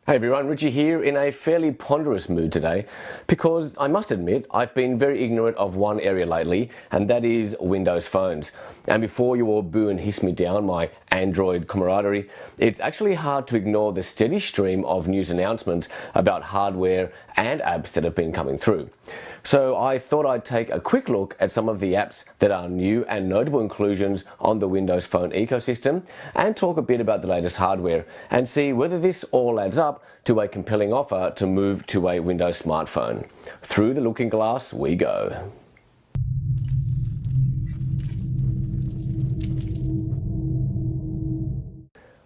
Hey everyone, Richie here in a fairly ponderous mood today because I must admit I've been very ignorant of one area lately, and that is Windows phones. And before you all boo and hiss me down my Android camaraderie, it's actually hard to ignore the steady stream of news announcements about hardware and apps that have been coming through. So I thought I'd take a quick look at some of the apps that are new and notable inclusions on the Windows Phone ecosystem and talk a bit about the latest hardware and see whether this all adds up to a compelling offer to move to a Windows smartphone. Through the looking glass we go.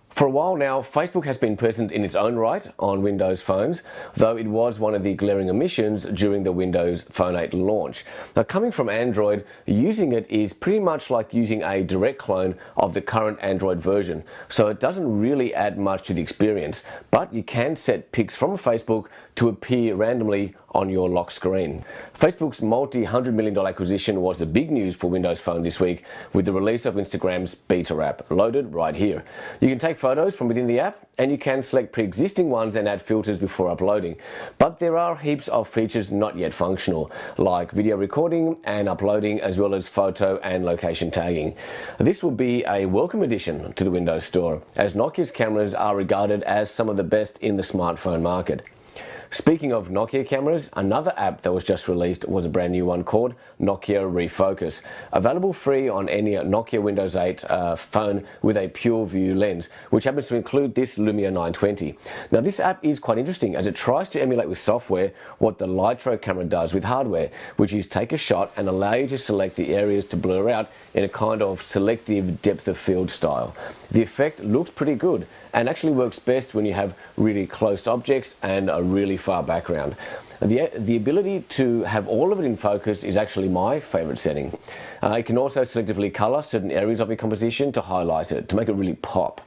For a while now, Facebook has been present in its own right on Windows phones, though it was one of the glaring omissions during the Windows Phone 8 launch. Now, coming from Android, using it is pretty much like using a direct clone of the current Android version, so it doesn't really add much to the experience, but you can set pics from Facebook to appear randomly on your lock screen. Facebook's multi-$100 million acquisition was the big news for Windows Phone this week with the release of Instagram's beta app, loaded right here. You can take photos from within the app and you can select pre-existing ones and add filters before uploading. But there are heaps of features not yet functional, like video recording and uploading, as well as photo and location tagging. This will be a welcome addition to the Windows Store, as Nokia's cameras are regarded as some of the best in the smartphone market. Speaking of Nokia cameras, another app that was just released was a brand new one called Nokia Focus, available free on any Nokia Windows 8 phone with a pure view lens, which happens to include this Lumia 920. Now this app is quite interesting as it tries to emulate with software what the Litro camera does with hardware, which is take a shot and allow you to select the areas to blur out in a kind of selective depth of field style. The effect looks pretty good and actually works best when you have really close objects and a really far background. The ability to have all of it in focus is actually my favorite setting. It can also selectively color certain areas of your composition to highlight it, to make it really pop.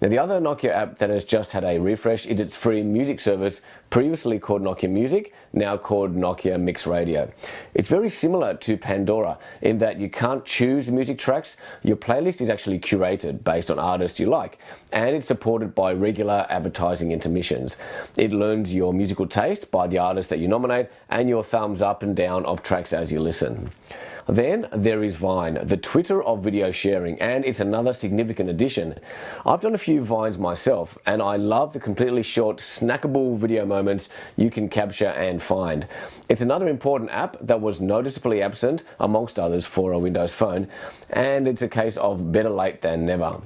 Now, the other Nokia app that has just had a refresh is its free music service, previously called Nokia Music, now called Nokia Mix Radio. It's very similar to Pandora in that you can't choose the music tracks. Your playlist is actually curated based on artists you like, and it's supported by regular advertising intermissions. It learns your musical taste by the artist that you nominate and your thumbs up and down of tracks as you listen. Then there is Vine, the Twitter of video sharing, and it's another significant addition. I've done a few Vines myself, and I love the completely short, snackable video moments you can capture and find. It's another important app that was noticeably absent, amongst others, for a Windows Phone, and it's a case of better late than never.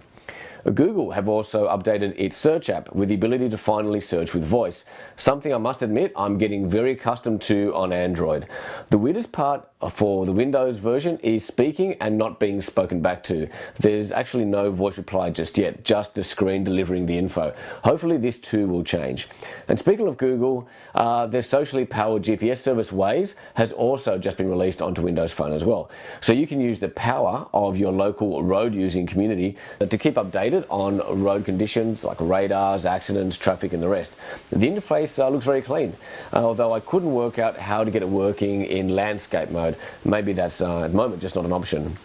Google have also updated its search app with the ability to finally search with voice, something I must admit I'm getting very accustomed to on Android. The weirdest part for the Windows version is speaking and not being spoken back to. There's actually no voice reply just yet, just the screen delivering the info. Hopefully this too will change. And speaking of Google, their socially powered GPS service Waze has also just been released onto Windows Phone as well. So you can use the power of your local road using community to keep updated on road conditions like radars, accidents, traffic and the rest. The interface looks very clean, although I couldn't work out how to get it working in landscape mode. Maybe that's at the moment just not an option.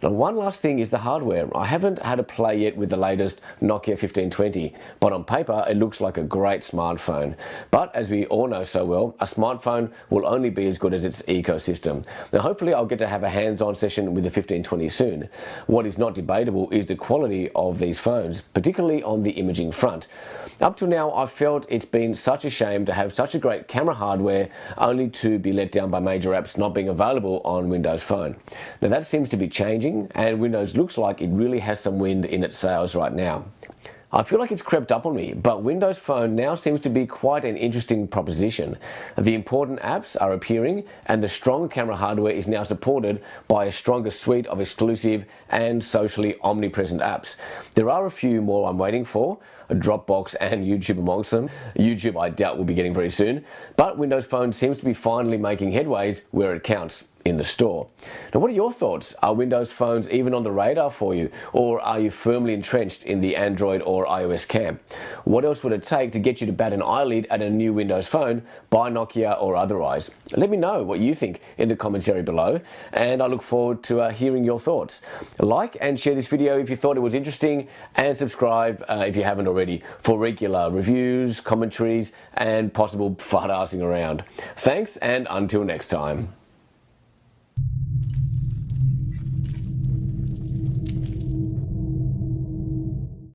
Now, one last thing is the hardware. I haven't had a play yet with the latest Nokia 1520, but on paper it looks like a great smartphone. But as we all know so well, a smartphone will only be as good as its ecosystem. Now hopefully I'll get to have a hands-on session with the 1520 soon. What is not debatable is the quality of these phones, particularly on the imaging front. Up till now, I've felt it's been such a shame to have such a great camera hardware only to be let down by major apps not being available on Windows Phone. Now that seems to be changing, and Windows looks like it really has some wind in its sails right now. I feel like it's crept up on me, but Windows Phone now seems to be quite an interesting proposition. The important apps are appearing, and the strong camera hardware is now supported by a stronger suite of exclusive and socially omnipresent apps. There are a few more I'm waiting for, Dropbox and YouTube amongst them. YouTube I doubt we'll be getting very soon, but Windows Phone seems to be finally making headways where it counts. in the store. Now, what are your thoughts? Are Windows phones even on the radar for you, or are you firmly entrenched in the Android or iOS camp? What else would it take to get you to bat an eyelid at a new Windows phone, by Nokia or otherwise? Let me know what you think in the comments area below, and I look forward to hearing your thoughts. Like and share this video if you thought it was interesting, and subscribe if you haven't already for regular reviews, commentaries, and possible fart-arsing around. Thanks, and until next time.